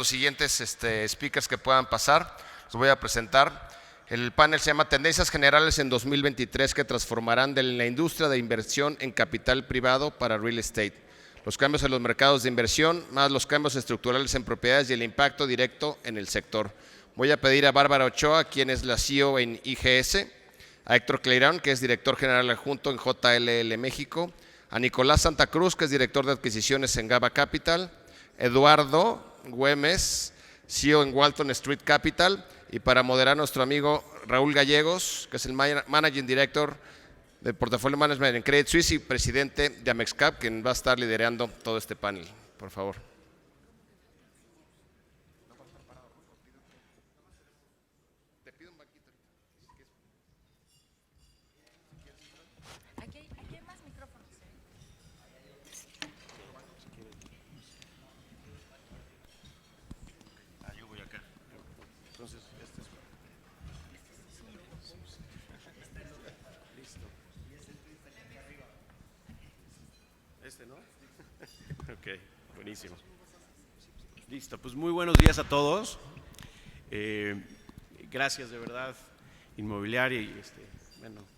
nuestros siguientes speakers que puedan pasar. Los voy a presentar. El panel se llama Tendencias Generales en 2023 que transformarán la industria de inversión en capital privado para real estate. Los cambios en los mercados de inversión, más los cambios estructurales en propiedades y el impacto directo en el sector. Voy a pedir a Bárbara Ochoa, quien es la CEO en IGS, a Héctor Cleirán, que es director general adjunto en JLL México, a Nicolás Santa Cruz, que es director de adquisiciones en Gaba Capital, Eduardo Güemes, CEO en Walton Street Capital, y para moderar nuestro amigo Raúl Gallegos, que es el Managing Director de Portafolio Management en Credit Suisse y presidente de Amexcap, quien va a estar liderando todo este panel. Por favor. Aquí hay más micrófonos. Yo voy acá. Entonces, este es... Listo. Este, ¿no? Ok, buenísimo. Listo, pues muy buenos días a todos. Gracias de verdad, Inmobiliaria y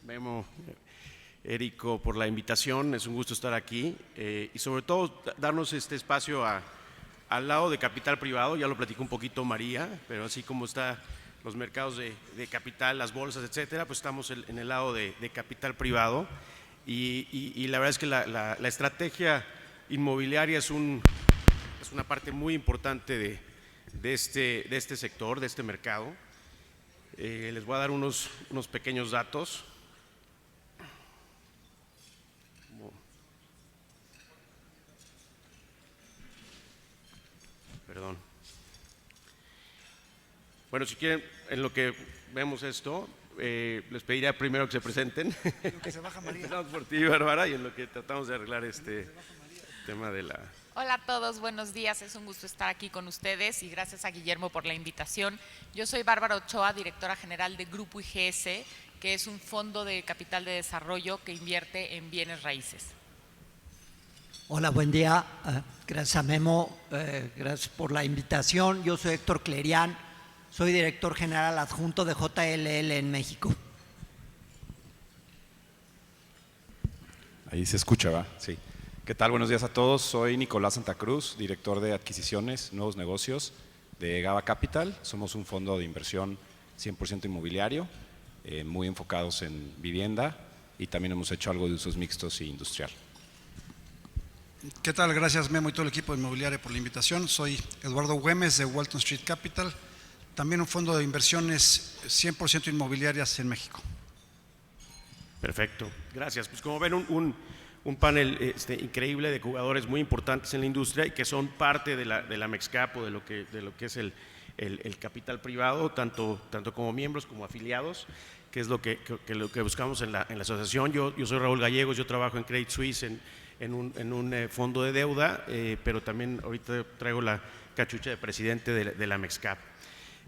Memo, Érico, por la invitación. Es un gusto estar aquí y sobre todo darnos este espacio al lado de capital privado. Ya lo platicó un poquito María, pero así como están los mercados de capital, las bolsas, etcétera, pues estamos en el lado de capital privado y la verdad es que la estrategia inmobiliaria es una parte muy importante de este sector, de este mercado. Les voy a dar unos pequeños datos. Perdón. Bueno, si quieren, en lo que vemos esto, les pediría primero que se presenten. Que se baja María. Empezamos por ti, Bárbara, y en lo que tratamos de arreglar este tema de la... Hola a todos, buenos días. Es un gusto estar aquí con ustedes y gracias a Guillermo por la invitación. Yo soy Bárbara Ochoa, directora general de Grupo IGS, que es un fondo de capital de desarrollo que invierte en bienes raíces. Hola, buen día. Gracias a Memo, gracias por la invitación. Yo soy Héctor Cleirán, soy director general adjunto de JLL en México. Ahí se escucha, ¿va? Sí. ¿Qué tal? Buenos días a todos. Soy Nicolás Santa Cruz, director de adquisiciones, nuevos negocios de Gaba Capital. Somos un fondo de inversión 100% inmobiliario, muy enfocados en vivienda y también hemos hecho algo de usos mixtos e industrial. ¿Qué tal? Gracias Memo y todo el equipo de Inmobiliaria por la invitación. Soy Eduardo Güemes de Walton Street Capital, también un fondo de inversiones 100% inmobiliarias en México. Perfecto, gracias. Pues como ven, un panel increíble de jugadores muy importantes en la industria y que son parte de la Amexcap o de lo que es el capital privado, tanto como miembros como afiliados, que es lo que buscamos en la asociación. Yo soy Raúl Gallegos, yo trabajo en Credit Suisse en un fondo de deuda, pero también ahorita traigo la cachucha de presidente de la Amexcap.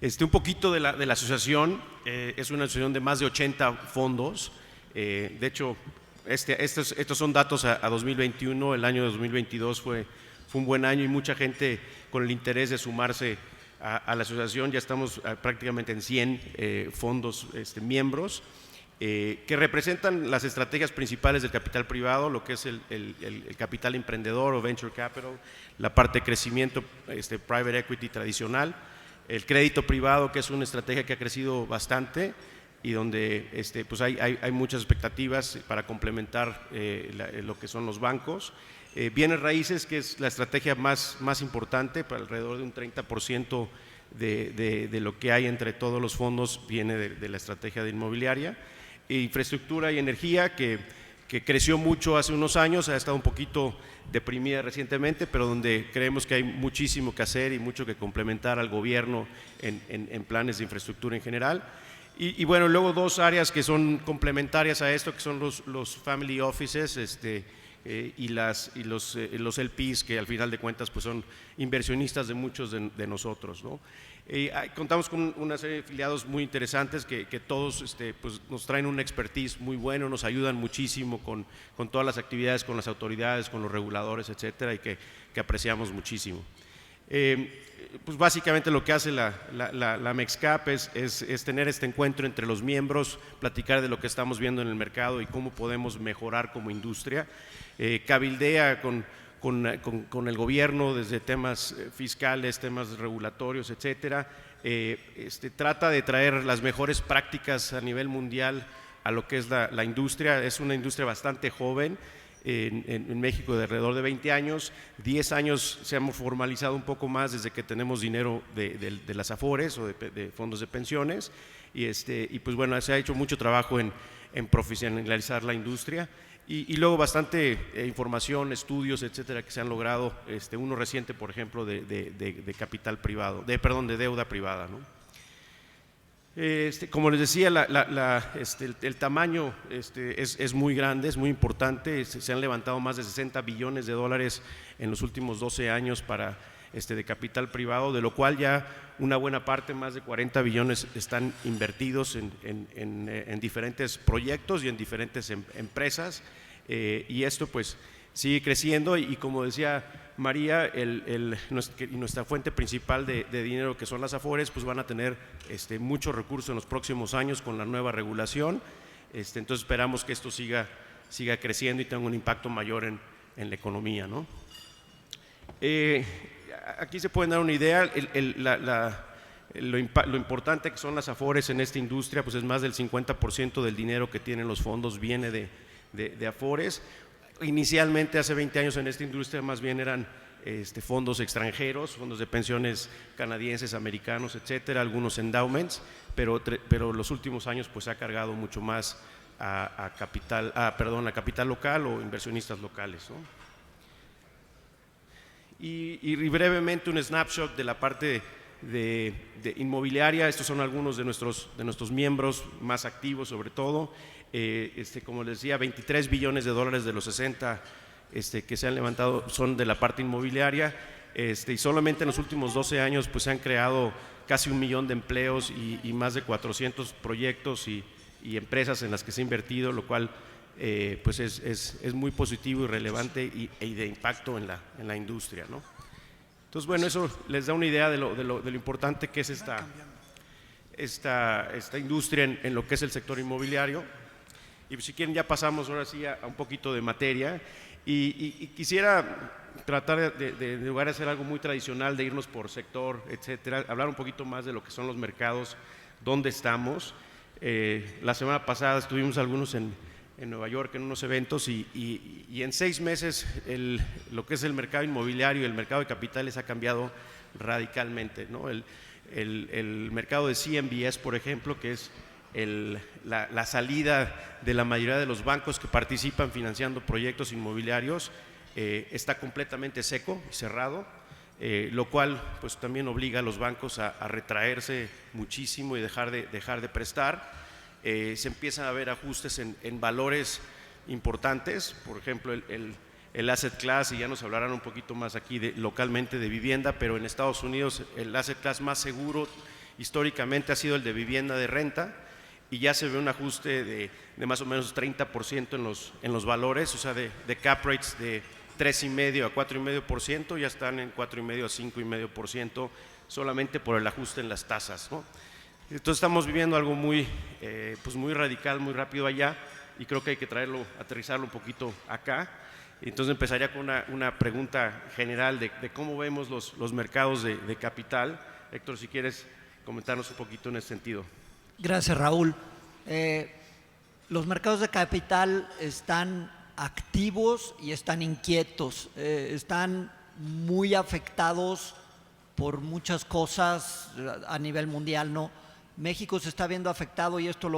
Un poquito de la asociación, es una asociación de más de 80 fondos, de hecho estos son datos a 2021, el año 2022 fue un buen año y mucha gente con el interés de sumarse a la asociación. Ya estamos prácticamente en 100 fondos miembros que representan las estrategias principales del capital privado, lo que es el capital emprendedor o venture capital, la parte de crecimiento private equity tradicional, el crédito privado, que es una estrategia que ha crecido bastante y donde pues hay muchas expectativas para complementar lo que son los bancos. Bienes raíces, que es la estrategia más importante, para alrededor de un 30% de lo que hay entre todos los fondos viene de la estrategia de inmobiliaria. Infraestructura y energía, que creció mucho hace unos años, ha estado un poquito deprimida recientemente, pero donde creemos que hay muchísimo que hacer y mucho que complementar al gobierno en planes de infraestructura en general. Y bueno, luego dos áreas que son complementarias a esto, que son los family offices y los LPs, que al final de cuentas pues son inversionistas de muchos de nosotros, ¿no? Contamos con una serie de afiliados muy interesantes que todos pues nos traen un expertise muy bueno, nos ayudan muchísimo con todas las actividades, con las autoridades, con los reguladores, etcétera, y que apreciamos muchísimo. Pues básicamente lo que hace la MEXCAP es tener este encuentro entre los miembros, platicar de lo que estamos viendo en el mercado y cómo podemos mejorar como industria. Cabildea con el gobierno desde temas fiscales, temas regulatorios, etcétera. Trata de traer las mejores prácticas a nivel mundial a lo que es la industria. Es una industria bastante joven. En México de alrededor de 20 años, 10 años se hemos formalizado un poco más desde que tenemos dinero de las AFORES o de fondos de pensiones y pues bueno, se ha hecho mucho trabajo en profesionalizar la industria y luego bastante información, estudios, etcétera, que se han logrado, uno reciente, por ejemplo, de capital privado, de deuda privada, ¿no? Como les decía, el tamaño es muy grande, es muy importante. Se han levantado más de 60 billones de dólares en los últimos 12 años de capital privado, de lo cual ya una buena parte, más de 40 billones, están invertidos en diferentes proyectos y en diferentes empresas. Y esto pues sigue creciendo y como decía María, nuestra fuente principal de dinero, que son las AFORES, pues van a tener muchos recursos en los próximos años con la nueva regulación. Entonces esperamos que esto siga creciendo y tenga un impacto mayor en la economía, ¿no? Aquí se pueden dar una idea. Lo importante que son las AFORES en esta industria, pues es más del 50% del dinero que tienen los fondos viene de AFORES. Inicialmente, hace 20 años, en esta industria más bien eran fondos extranjeros, fondos de pensiones canadienses, americanos, etcétera, algunos endowments, pero los últimos años pues se ha cargado mucho más a capital local o inversionistas locales, ¿no? Y brevemente un snapshot de la parte de inmobiliaria. Estos son algunos de nuestros miembros más activos, sobre todo. Como les decía, 23 billones de dólares de los 60 que se han levantado son de la parte inmobiliaria, y solamente en los últimos 12 años pues se han creado casi 1 millón de empleos y más de 400 proyectos y empresas en las que se ha invertido, lo cual pues es muy positivo y relevante y de impacto en la industria, ¿no? Entonces, bueno, eso les da una idea de lo importante que es esta industria en lo que es el sector inmobiliario. Y si quieren ya pasamos ahora sí a un poquito de materia y quisiera tratar de lugar de hacer algo muy tradicional, de irnos por sector, etcétera, hablar un poquito más de lo que son los mercados, dónde estamos. La semana pasada estuvimos algunos en Nueva York en unos eventos y en 6 meses lo que es el mercado inmobiliario y el mercado de capitales ha cambiado radicalmente, ¿no? El mercado de CMBS, por ejemplo, que es la salida de la mayoría de los bancos que participan financiando proyectos inmobiliarios, está completamente seco y cerrado, lo cual pues también obliga a los bancos a retraerse muchísimo y dejar de prestar. Se empiezan a ver ajustes en valores importantes, por ejemplo el asset class, y ya nos hablarán un poquito más aquí localmente de vivienda, pero en Estados Unidos el asset class más seguro históricamente ha sido el de vivienda de renta, y ya se ve un ajuste de más o menos 30% en los valores, o sea, de cap rates de 3,5 a 4,5%, ya están en 4,5 a 5,5% solamente por el ajuste en las tasas, ¿no? Entonces estamos viviendo algo muy radical, muy rápido allá, y creo que hay que aterrizarlo un poquito acá. Entonces empezaría con una pregunta general de cómo vemos los mercados de capital. Héctor, si quieres comentarnos un poquito en ese sentido. Gracias, Raúl. Los mercados de capital están activos y están inquietos, están muy afectados por muchas cosas a nivel mundial, ¿no? México se está viendo afectado, y esto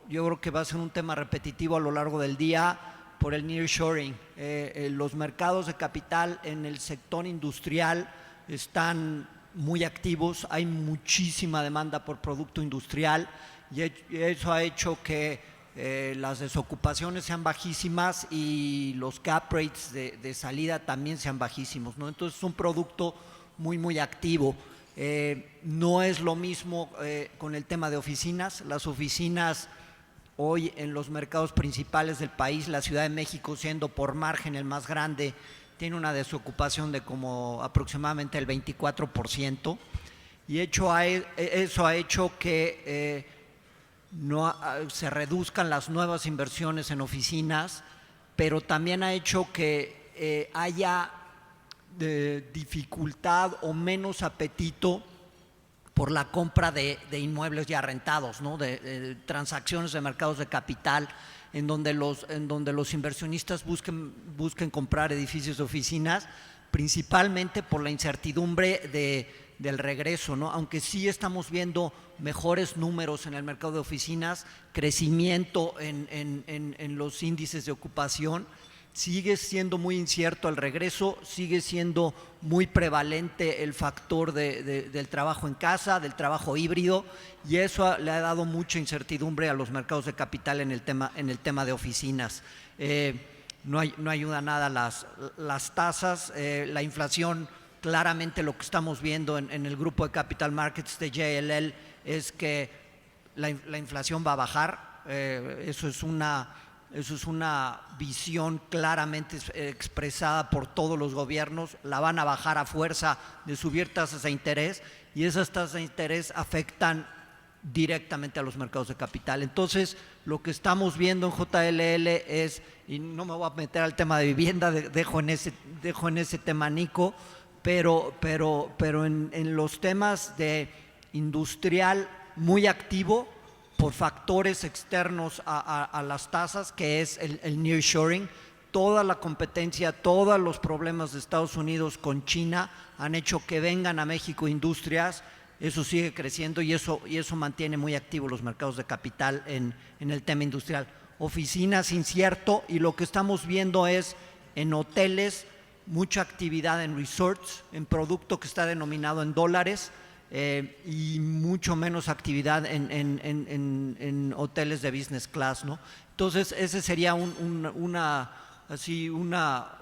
yo creo que va a ser un tema repetitivo a lo largo del día, por el nearshoring. Los mercados de capital en el sector industrial están muy activos, hay muchísima demanda por producto industrial, y eso ha hecho que las desocupaciones sean bajísimas y los cap rates de salida también sean bajísimos, ¿no? Entonces es un producto muy activo. No es lo mismo con el tema de oficinas. Las oficinas hoy en los mercados principales del país, la Ciudad de México siendo por margen el más grande, tiene una desocupación de como aproximadamente el 24%, y eso ha hecho que se reduzcan las nuevas inversiones en oficinas, pero también ha hecho que haya dificultad o menos apetito por la compra de inmuebles ya rentados, ¿no? de transacciones de mercados de capital, en donde los inversionistas busquen comprar edificios de oficinas, principalmente por la incertidumbre del regreso, ¿no? Aunque sí estamos viendo mejores números en el mercado de oficinas, crecimiento en los índices de ocupación, sigue siendo muy incierto el regreso, sigue siendo muy prevalente el factor del trabajo en casa, del trabajo híbrido, y eso le ha dado mucha incertidumbre a los mercados de capital en el tema de oficinas. No ayuda nada las tasas, la inflación. Claramente lo que estamos viendo en el grupo de Capital Markets de JLL es que la inflación va a bajar. Eso es una visión claramente expresada por todos los gobiernos. La van a bajar a fuerza de subir tasas de interés, y esas tasas de interés afectan directamente a los mercados de capital. Entonces, lo que estamos viendo en JLL es, y no me voy a meter al tema de vivienda, dejo en ese tema Nico, pero en los temas de industrial muy activo por factores externos a las tasas, que es el nearshoring. Toda la competencia, todos los problemas de Estados Unidos con China han hecho que vengan a México industrias. Eso sigue creciendo y eso mantiene muy activos los mercados de capital en el tema industrial. Oficinas incierto, y lo que estamos viendo es en hoteles mucha actividad, en resorts, en producto que está denominado en dólares, y mucho menos actividad en hoteles de business class, ¿no? Entonces, ese sería una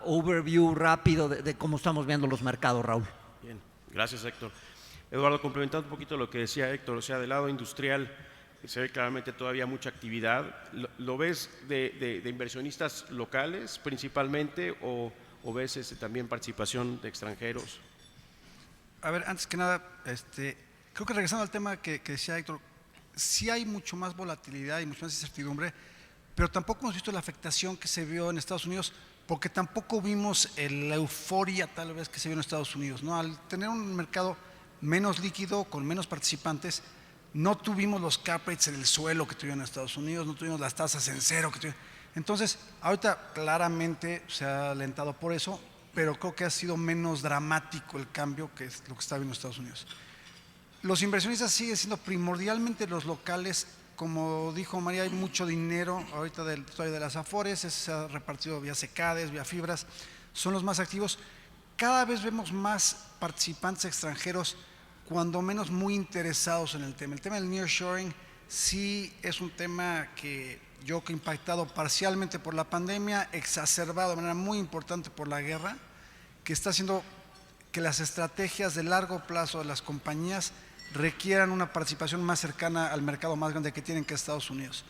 overview rápido de cómo estamos viendo los mercados, Raúl. Bien, gracias, Héctor. Eduardo, complementando un poquito lo que decía Héctor, o sea, del lado industrial se ve claramente todavía mucha actividad. ¿Lo ves de inversionistas locales principalmente, o ves también participación de extranjeros? A ver, antes que nada, creo que regresando al tema que decía Héctor, sí hay mucho más volatilidad y mucho más incertidumbre, pero tampoco hemos visto la afectación que se vio en Estados Unidos, porque tampoco vimos la euforia tal vez que se vio en Estados Unidos, ¿no? Al tener un mercado menos líquido, con menos participantes, no tuvimos los cap rates en el suelo que tuvieron en Estados Unidos, no tuvimos las tasas en cero que tuvieron. Entonces, ahorita claramente se ha alentado por eso, pero creo que ha sido menos dramático el cambio que es lo que está viendo en Estados Unidos. Los inversionistas siguen siendo primordialmente los locales. Como dijo María, hay mucho dinero ahorita todavía de las Afores, se ha repartido vía SECADES, vía fibras, son los más activos. Cada vez vemos más participantes extranjeros, cuando menos muy interesados en el tema. El tema del nearshoring sí es un tema que impactado parcialmente por la pandemia, exacerbado de manera muy importante por la guerra, que está haciendo que las estrategias de largo plazo de las compañías requieran una participación más cercana al mercado más grande que tienen, que es Estados Unidos.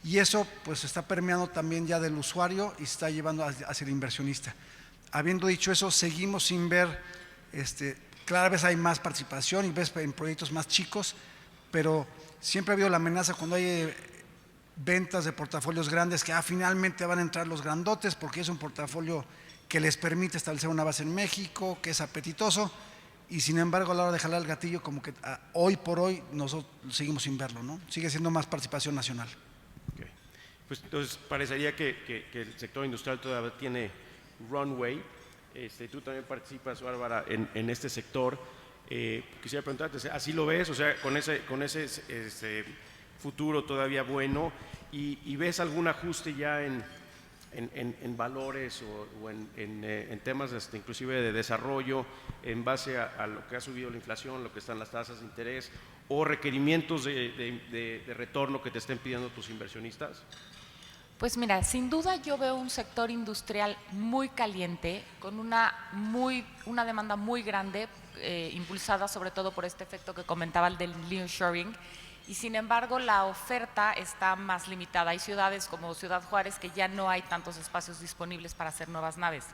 Y eso pues está permeando también ya del usuario y se está llevando hacia el inversionista. Habiendo dicho eso, seguimos sin ver, cada vez hay más participación y ves en proyectos más chicos, pero siempre ha habido la amenaza cuando hay ventas de portafolios grandes que finalmente van a entrar los grandotes, porque es un portafolio que les permite establecer una base en México, que es apetitoso, y sin embargo a la hora de jalar el gatillo, como que hoy por hoy nosotros seguimos sin verlo, ¿no? Sigue siendo más participación nacional. Okay. Pues entonces parecería que el sector industrial todavía tiene runway. Tú también participas, Bárbara, en este sector. Quisiera preguntarte, ¿así lo ves? O sea, con ese futuro todavía bueno, y ves algún ajuste ya en valores o en temas inclusive de desarrollo en base a lo que ha subido la inflación, lo que están las tasas de interés, o requerimientos de retorno que te estén pidiendo tus inversionistas? Pues mira, sin duda yo veo un sector industrial muy caliente, con una demanda muy grande, impulsada sobre todo por este efecto que comentaba, el del nearshoring, y sin embargo la oferta está más limitada. Hay ciudades como Ciudad Juárez que ya no hay tantos espacios disponibles para hacer nuevas naves.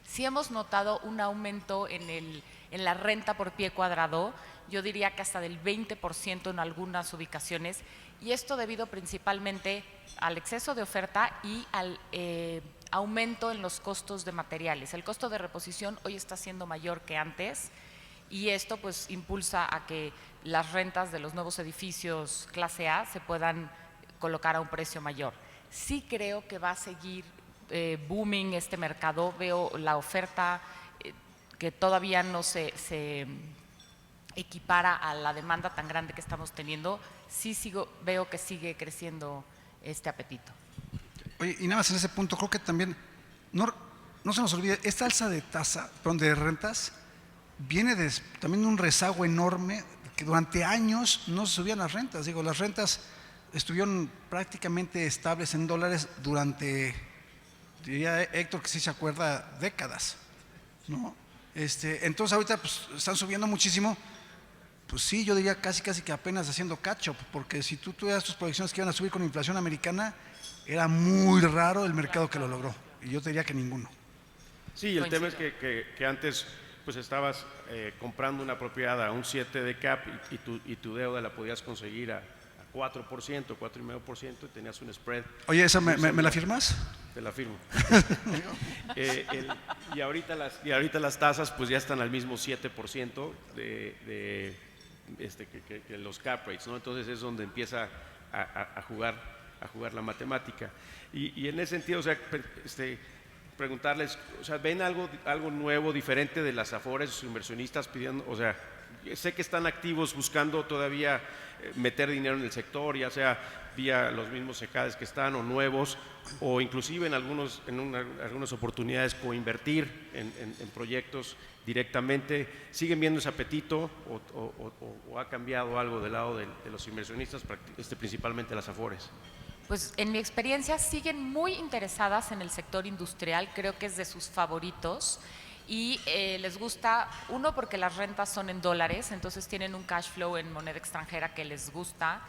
Sí hemos notado un aumento en la renta por pie cuadrado, yo diría que hasta del 20% en algunas ubicaciones, y esto debido principalmente al exceso de oferta y al aumento en los costos de materiales. El costo de reposición hoy está siendo mayor que antes, y esto pues impulsa a que las rentas de los nuevos edificios clase A se puedan colocar a un precio mayor. Sí creo que va a seguir booming este mercado, veo la oferta que todavía no se equipara a la demanda tan grande que estamos teniendo. Sí veo que sigue creciendo este apetito. Oye, y nada más en ese punto, creo que también, no se nos olvide, esta alza de tasa, perdón, de rentas, viene también de un rezago enorme, que durante años no se subían las rentas. Digo, las rentas estuvieron prácticamente estables en dólares durante, diría Héctor que sí se acuerda, décadas, ¿no? Entonces ahorita pues, están subiendo muchísimo. Pues sí, yo diría casi que apenas haciendo catch-up, porque si tú tuvieras tus proyecciones que iban a subir con inflación americana, era muy raro el mercado que lo logró, y yo te diría que ninguno. Sí, el tema es que antes pues estabas comprando una propiedad a un 7 de cap y tu deuda la podías conseguir a 4%, 4,5%, y tenías un spread. Oye, ¿esa me la firmas? Te la firmo. Y ahorita las tasas pues ya están al mismo 7% que los cap rates, ¿no? Entonces es donde empieza a jugar la matemática. Y en ese sentido, o sea, preguntarles, o sea, ¿ven algo nuevo, diferente de las Afores, sus inversionistas pidiendo? O sea, sé que están activos buscando todavía meter dinero en el sector, ya sea vía los mismos CECADES que están o nuevos, o inclusive en algunas oportunidades coinvertir en proyectos directamente. ¿Siguen viendo ese apetito o ha cambiado algo del lado de los inversionistas, principalmente las Afores? Pues en mi experiencia siguen muy interesadas en el sector industrial, creo que es de sus favoritos, y les gusta, uno, porque las rentas son en dólares, entonces tienen un cash flow en moneda extranjera que les gusta.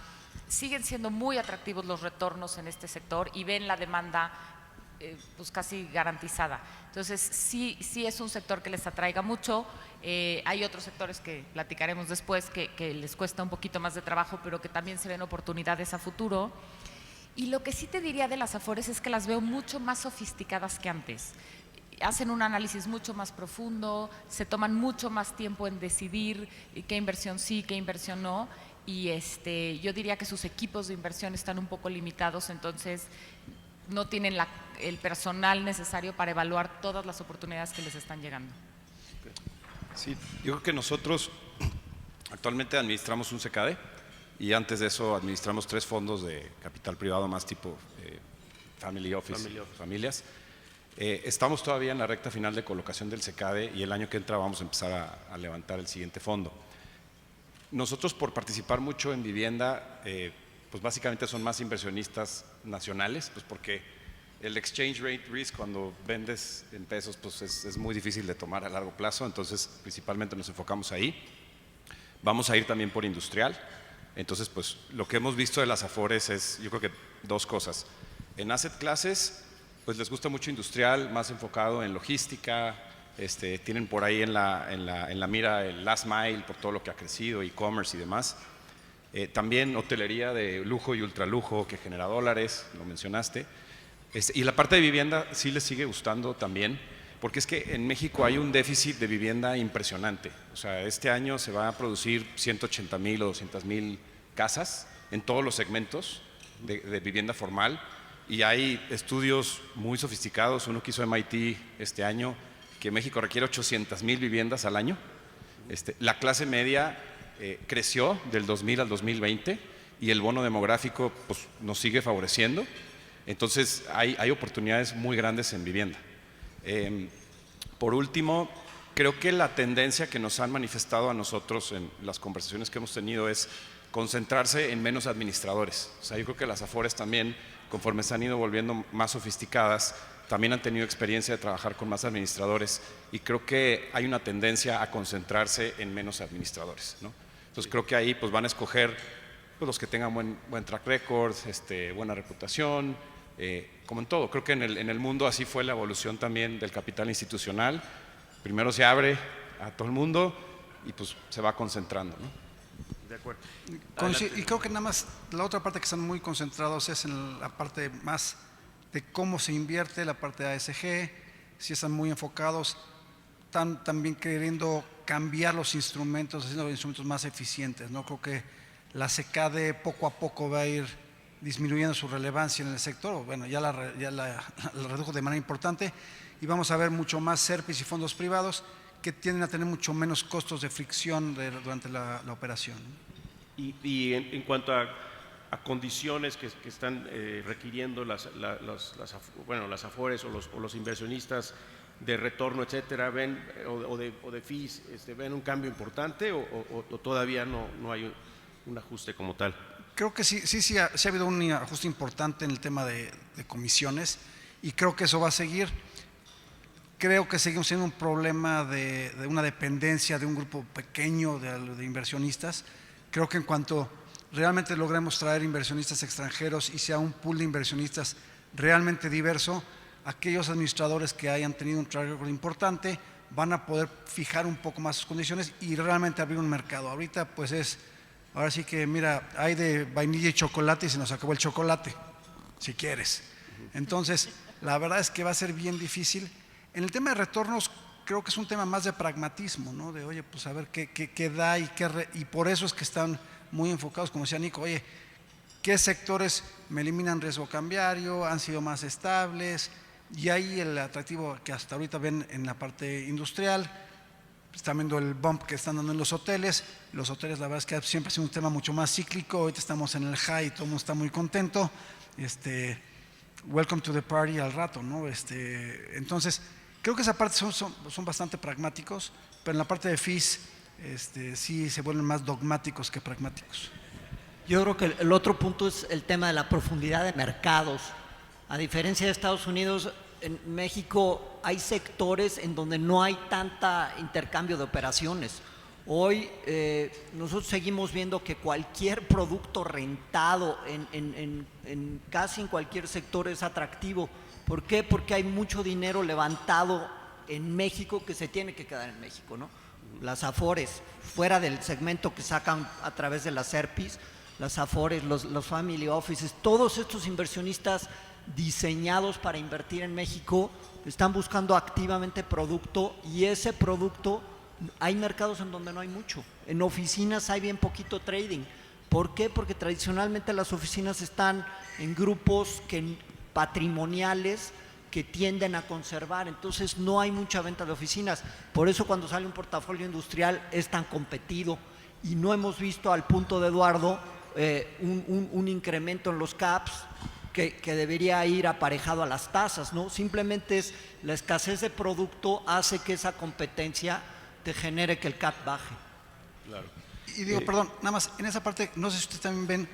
Siguen siendo muy atractivos los retornos en este sector y ven la demanda pues casi garantizada. Entonces sí es un sector que les atraiga mucho. Hay otros sectores que platicaremos después que les cuesta un poquito más de trabajo, pero que también se ven oportunidades a futuro. Y lo que sí te diría de las Afores es que las veo mucho más sofisticadas que antes. Hacen un análisis mucho más profundo, se toman mucho más tiempo en decidir qué inversión sí, qué inversión no, y yo diría que sus equipos de inversión están un poco limitados, entonces no tienen el personal necesario para evaluar todas las oportunidades que les están llegando. Sí, yo creo que nosotros actualmente administramos un CECADE y antes de eso administramos 3 fondos de capital privado más tipo family office. Familias. Estamos todavía en la recta final de colocación del CECADE y el año que entra vamos a empezar a levantar el siguiente fondo. Nosotros, por participar mucho en vivienda, pues básicamente son más inversionistas nacionales, pues porque el exchange rate risk cuando vendes en pesos pues es muy difícil de tomar a largo plazo, entonces principalmente nos enfocamos ahí. Vamos a ir también por industrial, entonces pues lo que hemos visto de las Afores es, yo creo que 2 cosas. En asset classes pues les gusta mucho industrial, más enfocado en logística, tienen por ahí en la mira el last mile por todo lo que ha crecido, e-commerce y demás. También hotelería de lujo y ultralujo que genera dólares, lo mencionaste. Y la parte de vivienda sí les sigue gustando también, porque es que en México hay un déficit de vivienda impresionante. O sea, este año se va a producir 180,000 o 200,000 casas en todos los segmentos de vivienda formal. Y hay estudios muy sofisticados, uno que hizo MIT este año, que México requiere 800,000 viviendas al año. La clase media creció del 2000 al 2020 y el bono demográfico pues, nos sigue favoreciendo. Entonces hay oportunidades muy grandes en vivienda. Por último, creo que la tendencia que nos han manifestado a nosotros en las conversaciones que hemos tenido es concentrarse en menos administradores. O sea, yo creo que las Afores también, conforme se han ido volviendo más sofisticadas, también han tenido experiencia de trabajar con más administradores y creo que hay una tendencia a concentrarse en menos administradores, ¿no? Entonces creo que ahí pues van a escoger pues, los que tengan buen track record, buena reputación, Como en todo, creo que en el mundo así fue la evolución también del capital institucional. Primero se abre a todo el mundo y pues se va concentrando, ¿no? De acuerdo. Y creo que nada más la otra parte que están muy concentrados es en la parte más de cómo se invierte, la parte de ASG, si están muy enfocados, están también queriendo cambiar los instrumentos, haciendo los instrumentos más eficientes, ¿no? Creo que la SECADE poco a poco va a ir disminuyendo su relevancia en el sector, bueno, ya la redujo de manera importante, y vamos a ver mucho más SERPIs y fondos privados que tienden a tener mucho menos costos de fricción durante la operación. Y en cuanto a condiciones que están requiriendo las Afores o los inversionistas de retorno, etcétera, ven o de fees, ven un cambio importante o todavía no hay un ajuste como tal. Creo que sí ha habido un ajuste importante en el tema de comisiones, y creo que eso va a seguir. Creo que seguimos siendo un problema de una dependencia de un grupo pequeño de inversionistas. Creo que en cuanto realmente logremos traer inversionistas extranjeros y sea un pool de inversionistas realmente diverso, aquellos administradores que hayan tenido un track record importante van a poder fijar un poco más sus condiciones y realmente abrir un mercado. Ahorita pues ahora sí que mira, hay de vainilla y chocolate y se nos acabó el chocolate, si quieres. Entonces, la verdad es que va a ser bien difícil. En el tema de retornos, creo que es un tema más de pragmatismo, ¿no? De, oye, pues a ver qué da y por eso es que están muy enfocados, como decía Nico, oye, ¿qué sectores me eliminan riesgo cambiario, han sido más estables? Y ahí el atractivo que hasta ahorita ven en la parte industrial, están viendo el bump que están dando en los hoteles. Los hoteles, la verdad es que siempre ha sido un tema mucho más cíclico. Ahorita estamos en el high y todo el mundo está muy contento. Welcome to the party al rato, ¿no? Entonces, creo que esa parte son bastante pragmáticos, pero en la parte de fees sí se vuelven más dogmáticos que pragmáticos. Yo creo que el otro punto es el tema de la profundidad de mercados. A diferencia de Estados Unidos, en México hay sectores en donde no hay tanta intercambio de operaciones. Hoy nosotros seguimos viendo que cualquier producto rentado en casi en cualquier sector es atractivo. ¿Por qué? Porque hay mucho dinero levantado en México que se tiene que quedar en México, ¿no? Las Afores, fuera del segmento que sacan a través de las SERPIs, las Afores, los family offices, todos estos inversionistas diseñados para invertir en México están buscando activamente producto, y ese producto hay mercados en donde no hay mucho. En oficinas hay bien poquito trading. ¿Por qué? Porque tradicionalmente las oficinas están en grupos patrimoniales que tienden a conservar, entonces no hay mucha venta de oficinas. Por eso cuando sale un portafolio industrial es tan competido, y no hemos visto, al punto de Eduardo, un incremento en los caps que debería ir aparejado a las tasas, ¿no? Simplemente es la escasez de producto hace que esa competencia te genere que el cap baje. Claro. Y digo, perdón, nada más, en esa parte, no sé si ustedes también ven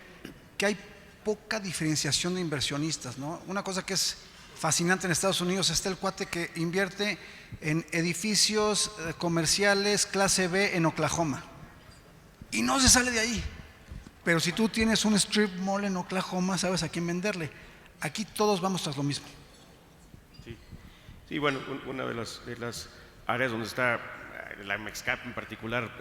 que hay poca diferenciación de inversionistas, ¿no? Una cosa que es fascinante en Estados Unidos, está el cuate que invierte en edificios comerciales clase B en Oklahoma y no se sale de ahí. Pero si tú tienes un strip mall en Oklahoma, sabes a quién venderle. Aquí todos vamos tras lo mismo. Sí, bueno, una de las áreas donde está la MEXCAP en particular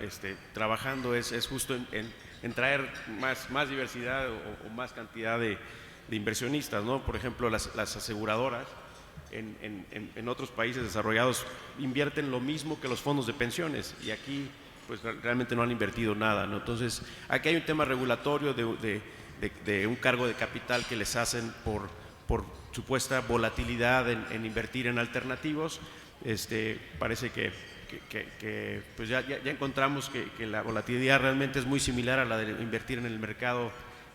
trabajando es justo en traer más diversidad o más cantidad de inversionistas, ¿no? Por ejemplo, las aseguradoras en otros países desarrollados invierten lo mismo que los fondos de pensiones, y aquí pues realmente no han invertido nada, ¿no? Entonces, aquí hay un tema regulatorio de un cargo de capital que les hacen por supuesta volatilidad en invertir en alternativos. Parece que pues ya encontramos que la volatilidad realmente es muy similar a la de invertir en el mercado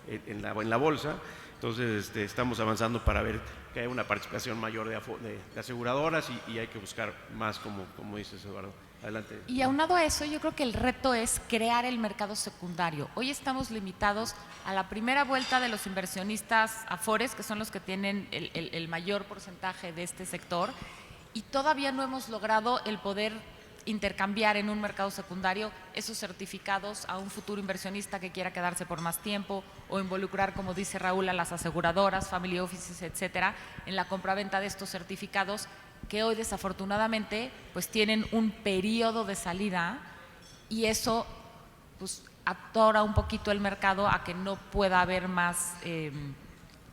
en la bolsa. Entonces estamos avanzando para ver que hay una participación mayor de aseguradoras y hay que buscar más, como dices, Eduardo. Adelante. Y aunado a eso, yo creo que el reto es crear el mercado secundario. Hoy estamos limitados a la primera vuelta de los inversionistas Afores, que son los que tienen el mayor porcentaje de este sector, y todavía no hemos logrado el poder intercambiar en un mercado secundario esos certificados a un futuro inversionista que quiera quedarse por más tiempo, o involucrar, como dice Raúl, a las aseguradoras, family offices, etcétera, en la compraventa de estos certificados que hoy desafortunadamente pues tienen un periodo de salida, y eso pues atora un poquito el mercado a que no pueda haber más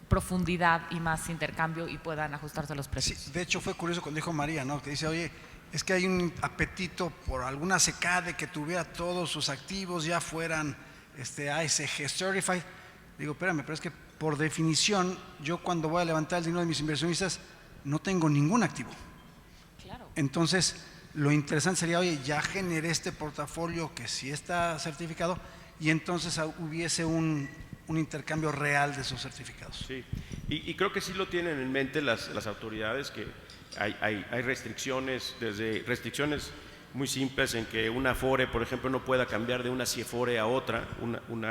profundidad y más intercambio y puedan ajustarse los precios. Sí, de hecho fue curioso cuando dijo María, ¿no? Que dice, oye, es que hay un apetito por alguna SECADE que tuviera todos sus activos ya fueran ASG Certified. Digo, espérame, pero es que por definición yo cuando voy a levantar el dinero de mis inversionistas no tengo ningún activo. Claro. Entonces, lo interesante sería, oye, ya generé este portafolio que sí está certificado, y entonces hubiese un intercambio real de esos certificados. Sí, y creo que sí lo tienen en mente las autoridades, que hay restricciones, desde restricciones muy simples en que una Afore, por ejemplo, no pueda cambiar de una CIEFORE a otra, un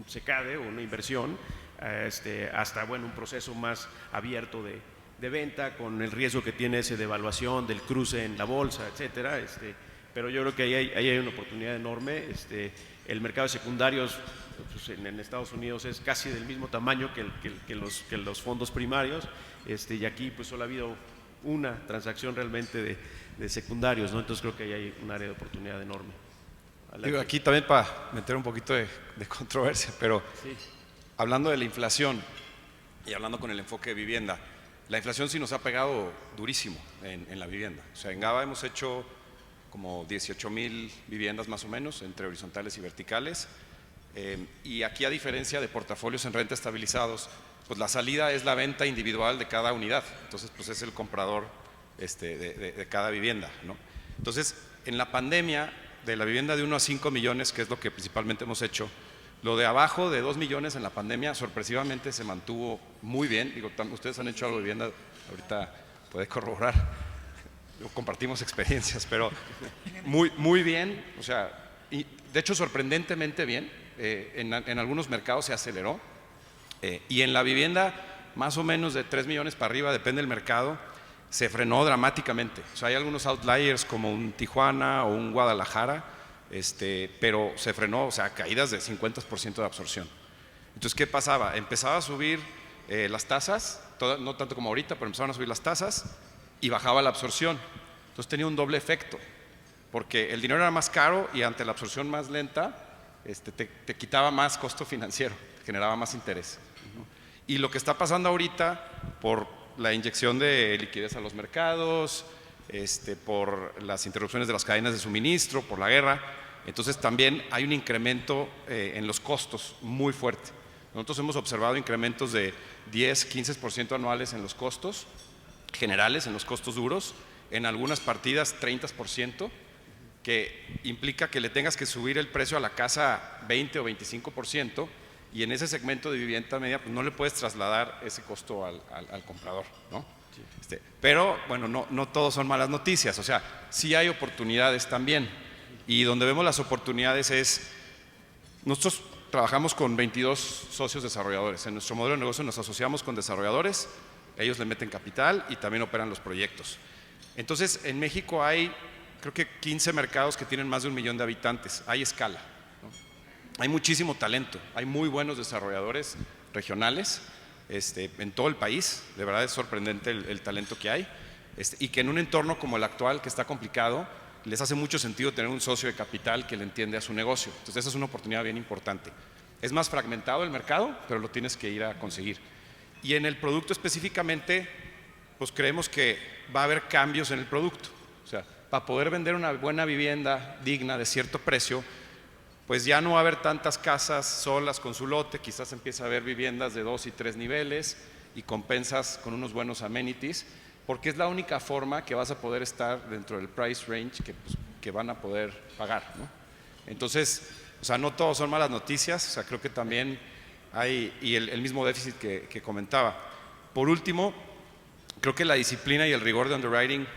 SECADE o una inversión, hasta un proceso más abierto de venta, con el riesgo que tiene ese de evaluación del cruce en la bolsa, etcétera. Pero yo creo que ahí hay una oportunidad enorme. El mercado de secundarios pues, en Estados Unidos es casi del mismo tamaño que los fondos primarios, y aquí pues solo ha habido una transacción realmente de secundarios, ¿no? Entonces creo que ahí hay un área de oportunidad enorme. Digo, aquí también para meter un poquito de controversia, pero sí, hablando de la inflación y hablando con el enfoque de vivienda, la inflación sí nos ha pegado durísimo en la vivienda. O sea, en GABA hemos hecho como 18,000 viviendas más o menos, entre horizontales y verticales, y aquí, a diferencia de portafolios en renta estabilizados, pues la salida es la venta individual de cada unidad. Entonces pues es el comprador de cada vivienda, ¿no? Entonces, en la pandemia, de la vivienda de 1 a 5 millones, que es lo que principalmente hemos hecho, lo de abajo de 2 millones en la pandemia sorpresivamente se mantuvo muy bien. Digo, ustedes han hecho algo de vivienda, ahorita puede corroborar, compartimos experiencias, pero muy bien, o sea, y de hecho sorprendentemente bien. En algunos mercados se aceleró, y en la vivienda más o menos de 3 millones para arriba, depende del mercado, se frenó dramáticamente. O sea, hay algunos outliers como un Tijuana o un Guadalajara, pero se frenó, o sea, caídas de 50% de absorción. Entonces, ¿qué pasaba? Empezaba a subir las tasas, no tanto como ahorita, pero empezaban a subir las tasas y bajaba la absorción. Entonces tenía un doble efecto, porque el dinero era más caro y ante la absorción más lenta, te quitaba más costo financiero, generaba más interés, ¿no? Y lo que está pasando ahorita por la inyección de liquidez a los mercados, por las interrupciones de las cadenas de suministro, por la guerra, entonces también hay un incremento en los costos muy fuerte. Nosotros hemos observado incrementos de 10, 15% anuales en los costos generales, en los costos duros, en algunas partidas 30%, que implica que le tengas que subir el precio a la casa 20 o 25%, y en ese segmento de vivienda media pues no le puedes trasladar ese costo al comprador, ¿no? Sí. Pero bueno, no todos son malas noticias, o sea, sí hay oportunidades también, y donde vemos las oportunidades es, nosotros trabajamos con 22 socios desarrolladores. En nuestro modelo de negocio nos asociamos con desarrolladores, ellos le meten capital y también operan los proyectos. Entonces, en México hay, creo que 15 mercados que tienen más de 1 millón de habitantes, hay escala, ¿no? Hay muchísimo talento, hay muy buenos desarrolladores regionales en todo el país, de verdad es sorprendente el talento que hay, y que en un entorno como el actual, que está complicado, les hace mucho sentido tener un socio de capital que le entiende a su negocio. Entonces esa es una oportunidad bien importante. Es más fragmentado el mercado, pero lo tienes que ir a conseguir. Y en el producto específicamente, pues creemos que va a haber cambios en el producto. O sea, para poder vender una buena vivienda digna de cierto precio, pues ya no va a haber tantas casas solas con su lote, quizás empieza a haber viviendas de 2 y 3 niveles y compensas con unos buenos amenities, porque es la única forma que vas a poder estar dentro del price range que van a poder pagar, ¿no? Entonces, o sea, no todos son malas noticias, o sea, creo que también hay, y el mismo déficit que comentaba. Por último, creo que la disciplina y el rigor de underwriting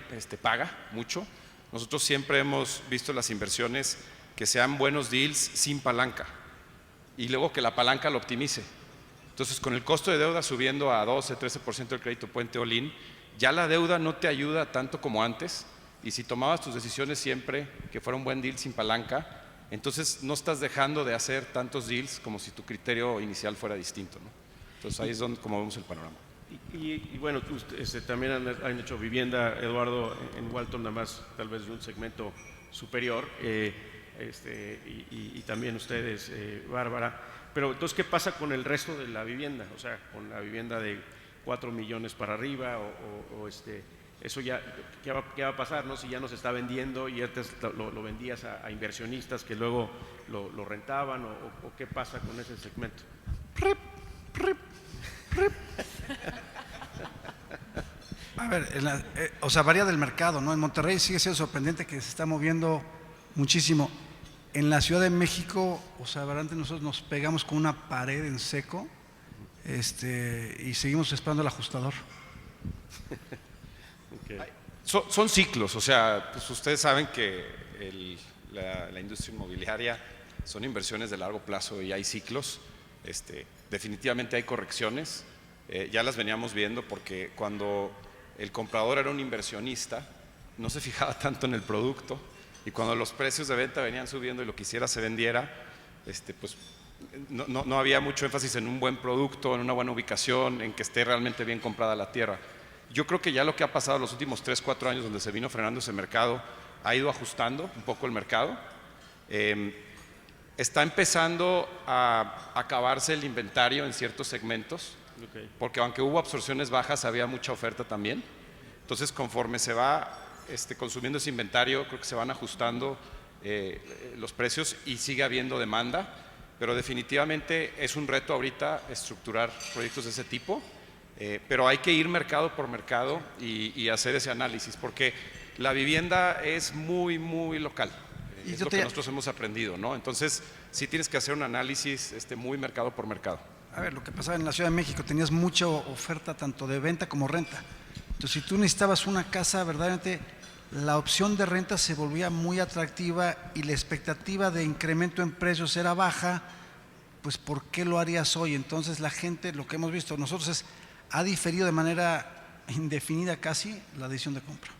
paga mucho. Nosotros siempre hemos visto las inversiones que sean buenos deals sin palanca y luego que la palanca lo optimice. Entonces, con el costo de deuda subiendo a 12, 13% del crédito puente all-in, ya la deuda no te ayuda tanto como antes Y si tomabas tus decisiones siempre que fuera un buen deal sin palanca, entonces no estás dejando de hacer tantos deals como si tu criterio inicial fuera distinto, ¿no? Entonces ahí es donde como vemos el panorama. Y bueno, también han hecho vivienda, Eduardo, en Walton, nada más tal vez de un segmento superior, y también ustedes, Bárbara. Pero entonces, ¿qué pasa con el resto de la vivienda? O sea, con la vivienda de 4 millones para arriba, eso ya, ¿qué va a pasar, no? Si ya no se está vendiendo y antes lo vendías a inversionistas que luego lo rentaban, o ¿qué pasa con ese segmento? A ver, o sea, varía del mercado, ¿no? En Monterrey sigue siendo sorprendente que se está moviendo muchísimo. En la Ciudad de México, o sea, antes nosotros nos pegamos con una pared en seco, y seguimos esperando el ajustador. Okay. Son ciclos, o sea, pues ustedes saben que la industria inmobiliaria son inversiones de largo plazo y hay ciclos. Definitivamente hay correcciones, ya las veníamos viendo porque cuando el comprador era un inversionista no se fijaba tanto en el producto, y cuando los precios de venta venían subiendo y lo que hiciera se vendiera, pues no había mucho énfasis en un buen producto, en una buena ubicación, en que esté realmente bien comprada la tierra. Yo creo que ya lo que ha pasado los últimos 3, 4 años, donde se vino frenando ese mercado, ha ido ajustando un poco el mercado. Está empezando a acabarse el inventario en ciertos segmentos, porque aunque hubo absorciones bajas, había mucha oferta también. Entonces, conforme se va consumiendo ese inventario, creo que se van ajustando los precios y sigue habiendo demanda, pero definitivamente es un reto ahorita estructurar proyectos de ese tipo, pero hay que ir mercado por mercado y hacer ese análisis, porque la vivienda es muy, muy local. Es lo que nosotros hemos aprendido, ¿no? Entonces, sí tienes que hacer un análisis muy mercado por mercado. A ver, lo que pasaba en la Ciudad de México, tenías mucha oferta tanto de venta como renta. Entonces, si tú necesitabas una casa, verdaderamente la opción de renta se volvía muy atractiva y la expectativa de incremento en precios era baja, pues ¿por qué lo harías hoy? Entonces la gente, lo que hemos visto nosotros ha diferido de manera indefinida casi la decisión de compra.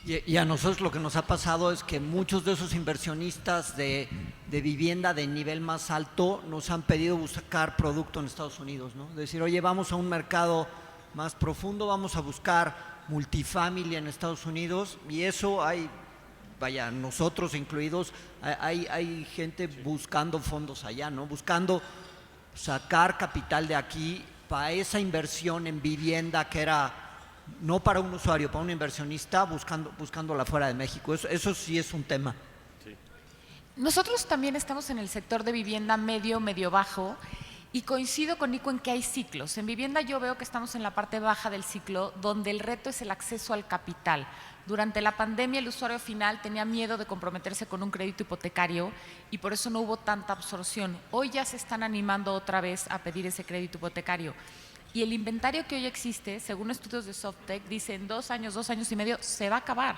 Y a nosotros lo que nos ha pasado es que muchos de esos inversionistas de vivienda de nivel más alto nos han pedido buscar producto en Estados Unidos, ¿no? Decir, oye, vamos a un mercado más profundo, vamos a buscar multifamily en Estados Unidos, y eso hay, vaya, nosotros incluidos, hay gente buscando fondos allá, ¿no? Buscando sacar capital de aquí para esa inversión en vivienda que era no para un usuario, para un inversionista, buscándola fuera de México. Eso sí es un tema. Sí. Nosotros también estamos en el sector de vivienda medio bajo, y coincido con Nico en que hay ciclos. En vivienda yo veo que estamos en la parte baja del ciclo, donde el reto es el acceso al capital. Durante la pandemia el usuario final tenía miedo de comprometerse con un crédito hipotecario y por eso no hubo tanta absorción. Hoy ya se están animando otra vez a pedir ese crédito hipotecario. Y el inventario que hoy existe, según estudios de Softec, dice en 2 años, 2 años y medio, se va a acabar.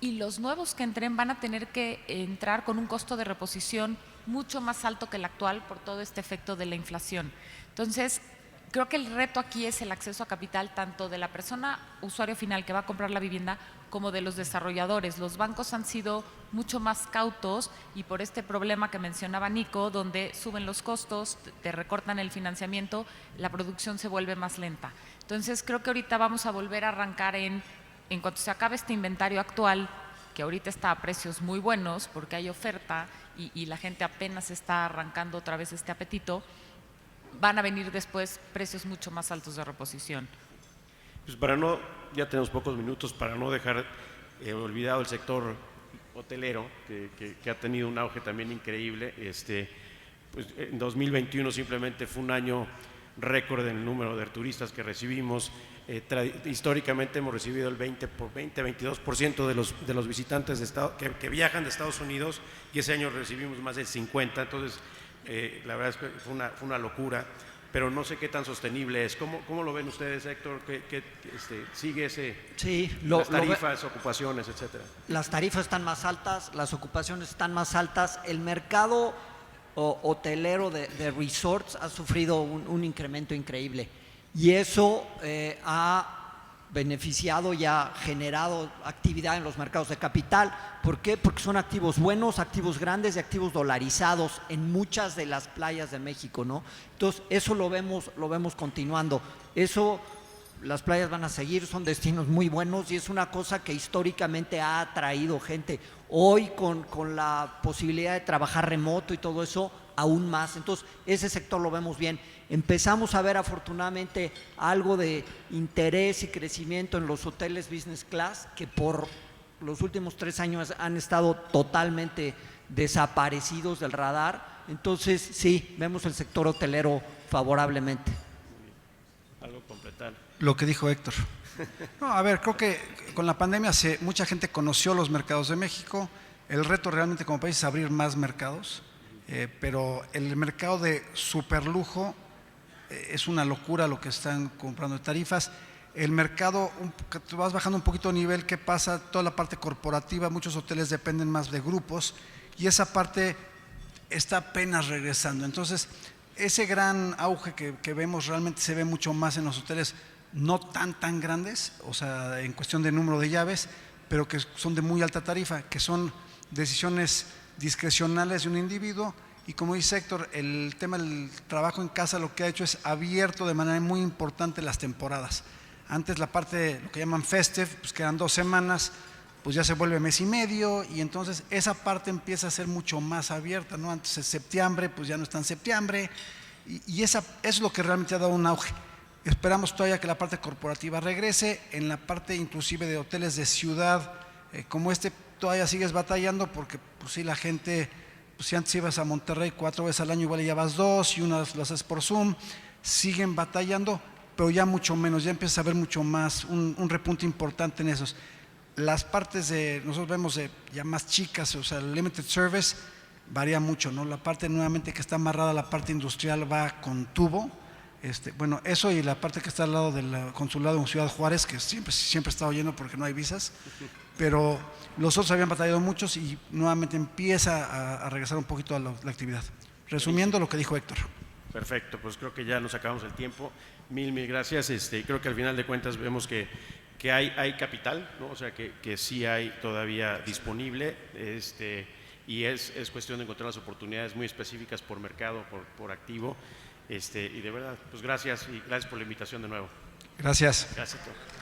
Y los nuevos que entren van a tener que entrar con un costo de reposición mucho más alto que el actual por todo este efecto de la inflación. Entonces, creo que el reto aquí es el acceso a capital tanto de la persona usuario final que va a comprar la vivienda como de los desarrolladores. Los bancos han sido mucho más cautos y por este problema que mencionaba Nico, donde suben los costos, te recortan el financiamiento, la producción se vuelve más lenta. Entonces, creo que ahorita vamos a volver a arrancar en cuanto se acabe este inventario actual, que ahorita está a precios muy buenos porque hay oferta y la gente apenas está arrancando otra vez este apetito, van a venir después precios mucho más altos de reposición. Pues ya tenemos pocos minutos para no dejar olvidado el sector hotelero, que ha tenido un auge también increíble. Pues en 2021 simplemente fue un año récord en el número de turistas que recibimos. Históricamente hemos recibido el 22% de los visitantes que viajan de Estados Unidos, y ese año recibimos más del 50%. Entonces, la verdad es que fue una locura, pero no sé qué tan sostenible es. ¿Cómo lo ven ustedes, Héctor? ¿Qué sigue las tarifas, ocupaciones, etcétera? Las tarifas están más altas, las ocupaciones están más altas, el mercado hotelero de resorts ha sufrido un incremento increíble, y eso ha beneficiado y ha generado actividad en los mercados de capital. ¿Por qué? Porque son activos buenos, activos grandes y activos dolarizados en muchas de las playas de México, ¿no? Entonces, eso lo vemos continuando. Eso, las playas van a seguir, son destinos muy buenos y es una cosa que históricamente ha atraído gente. Hoy, con la posibilidad de trabajar remoto y todo eso, aún más. Entonces, ese sector lo vemos bien. Empezamos a ver afortunadamente algo de interés y crecimiento en los hoteles business class, que por los últimos 3 años han estado totalmente desaparecidos del radar. Entonces, sí, vemos el sector hotelero favorablemente. Algo completar. Lo que dijo Héctor. No, a ver, creo que con la pandemia mucha gente conoció los mercados de México. El reto realmente como país es abrir más mercados, pero el mercado de superlujo es una locura lo que están comprando de tarifas. El mercado, que tú vas bajando un poquito de nivel, ¿qué pasa? Toda la parte corporativa, muchos hoteles dependen más de grupos y esa parte está apenas regresando. Entonces, ese gran auge que vemos realmente se ve mucho más en los hoteles no tan grandes, o sea, en cuestión de número de llaves, pero que son de muy alta tarifa, que son decisiones discrecionales de un individuo. Y como dice Héctor, el tema del trabajo en casa lo que ha hecho es abierto de manera muy importante las temporadas. Antes la parte, lo que llaman festive, pues que eran 2 semanas, pues ya se vuelve mes y medio y entonces esa parte empieza a ser mucho más abierta, ¿no? Antes en septiembre, pues ya no está en septiembre y eso es lo que realmente ha dado un auge. Esperamos todavía que la parte corporativa regrese, en la parte inclusive de hoteles de ciudad, como todavía sigues batallando porque pues sí, la gente, pues si antes ibas a Monterrey 4 veces al año, igual ya vas 2 y unas lo haces por Zoom, siguen batallando, pero ya mucho menos, ya empieza a haber mucho más, un repunte importante en esos. Las partes nosotros vemos ya más chicas, o sea, el limited service varía mucho, ¿no? La parte nuevamente que está amarrada a la parte industrial va con tubo, bueno, eso y la parte que está al lado del consulado en Ciudad Juárez, que siempre ha estado lleno porque no hay visas, pero los otros habían batallado muchos y nuevamente empieza a regresar un poquito a la actividad. Resumiendo lo que dijo Héctor. Perfecto, pues creo que ya nos acabamos el tiempo. Mil gracias. Creo que al final de cuentas vemos que hay capital, ¿no? O sea, que sí hay todavía disponible, y es cuestión de encontrar las oportunidades muy específicas por mercado, por activo, y de verdad, pues gracias y gracias por la invitación de nuevo. Gracias. Gracias a todos.